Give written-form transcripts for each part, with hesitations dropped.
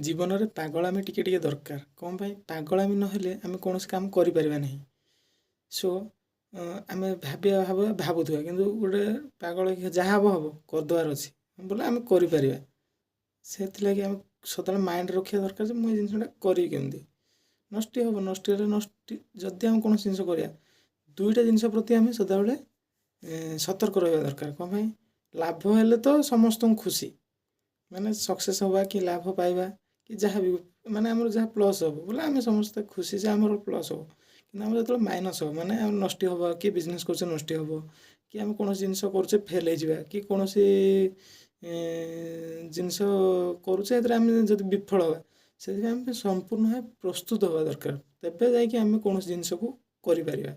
ଜୀବନରେ ପାଗଳାମି ଟିକେ ଟିକେ ଦରକାର। କ'ଣ ପାଇଁ? ପାଗଳାମି ନହେଲେ ଆମେ କୌଣସି କାମ କରିପାରିବା ନାହିଁ। ସୋ ଆମେ ଭାବୁଥିବା କିନ୍ତୁ ଗୋଟେ ପାଗଳ ଯାହା ହବ ହବ କରିଦେବାର ଅଛି ବୋଲେ ଆମେ କରିପାରିବା। ସେଥିଲାଗି ଆମେ ସଦାବେଳେ ମାଇଣ୍ଡ ରଖିବା ଦରକାର ଯେ ମୁଁ ଏ ଜିନିଷଟା କରିବି କେମିତି। ନଷ୍ଟ ହେବ, ନଷ୍ଟ ହେଲେ ଯଦି ଆମେ କୌଣସି ଜିନିଷ କରିବା, ଦୁଇଟା ଜିନିଷ ପ୍ରତି ଆମେ ସଦାବେଳେ ସତର୍କ ରହିବା ଦରକାର। କ'ଣ ପାଇଁ? ଲାଭ ହେଲେ ତ ସମସ୍ତଙ୍କୁ ଖୁସି, ମାନେ ସକ୍ସେସ୍ ହେବା କି ଲାଭ ପାଇବା କି ଯାହା ବି ମାନେ ଆମର ଯାହା ପ୍ଲସ୍ ହେବ ବୋଲେ ଆମେ ସମସ୍ତେ ଖୁସି ଯେ ଆମର ପ୍ଲସ୍ ହେବ। କିନ୍ତୁ ଆମର ଯେତେବେଳେ ମାଇନସ୍ ହେବ ମାନେ ଆମେ ନଷ୍ଟ ହେବ, କି ବିଜନେସ୍ କରୁଛେ ନଷ୍ଟ ହେବ, କି ଆମେ କୌଣସି ଜିନିଷ କରୁଛେ ଫେଲ୍ ହେଇଯିବା, କି କୌଣସି ଜିନିଷ କରୁଛେ ସେଥିରେ ଆମେ ଯଦି ବିଫଳ ହେବା, ସେଥିପାଇଁ ଆମେ ସମ୍ପୂର୍ଣ୍ଣ ଭାବେ ପ୍ରସ୍ତୁତ ହେବା ଦରକାର। ତେବେ ଯାଇକି ଆମେ କୌଣସି ଜିନିଷକୁ କରିପାରିବା।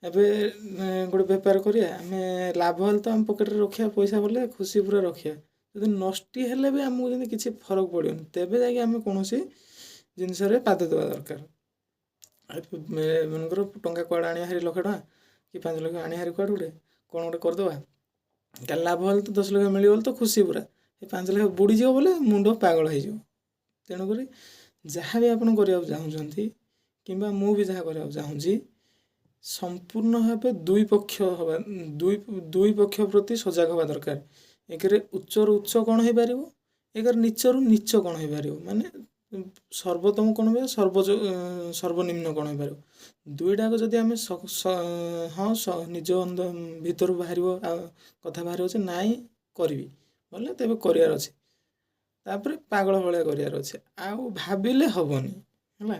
ଏବେ ଗୋଟେ ବେପାର କରିବା, ଆମେ ଲାଭ ହେଲେ ତ ଆମ ପକେଟରେ ରଖିବା ପଇସା ବୋଲେ ଖୁସି ପୁରା ରଖିବା। ଯଦି ନଷ୍ଟି ହେଲେ ବି ଆମକୁ ଯେମିତି କିଛି ଫରକ ପଡ଼ିବନି, ତେବେ ଯାଇକି ଆମେ କୌଣସି ଜିନିଷରେ ପାଦ ଦେବା ଦରକାର। ମନେକର ଟଙ୍କା କୁଆଡ଼େ ଆଣିବା ହାରି 1,00,000 ଟଙ୍କା କି 5 ଲକ୍ଷ ଆଣିବା ହାରି କୁଆଡ଼େ କ'ଣ ଗୋଟେ କରିଦେବା, କାଲି ଲାଭ ହେଲେ ତ 10 ଲକ୍ଷ ମିଳିବ ତ ଖୁସି ପୁରା, ଏ 5 ଲକ୍ଷ ବୁଡ଼ିଯିବ ବୋଲେ ମୁଣ୍ଡ ପାଗଳ ହେଇଯିବ। ତେଣୁକରି ଯାହା ବି ଆପଣ କରିବାକୁ ଚାହୁଁଛନ୍ତି କିମ୍ବା ମୁଁ ବି ଯାହା କରିବାକୁ ଚାହୁଁଛି, ସମ୍ପୂର୍ଣ୍ଣ ଭାବେ ଦୁଇ ପକ୍ଷ ପ୍ରତି ସଜାଗ ହେବା ଦରକାର। ଏକରେ ଉଚ୍ଚରୁ ଉଚ୍ଚ କ'ଣ ହେଇପାରିବ, ଏକରେ ନିଚରୁ ନିଚ କ'ଣ ହେଇପାରିବ, ମାନେ ସର୍ବୋତ୍ତମ କ'ଣ ହେଇପାରିବ, ସର୍ବନିମ୍ନ କ'ଣ ହେଇପାରିବ। ଦୁଇଟାକୁ ଯଦି ଆମେ ନିଜ ଭିତରୁ ବାହାରିବ କଥା ବାହାରିବ ଯେ ନାଇଁ କରିବି ବୋଲେ ତେବେ କରିବାର ଅଛି। ତାପରେ ପାଗଳ ଭଳିଆ କରିବାର ଅଛି, ଆଉ ଭାବିଲେ ହବନି ହେଲା।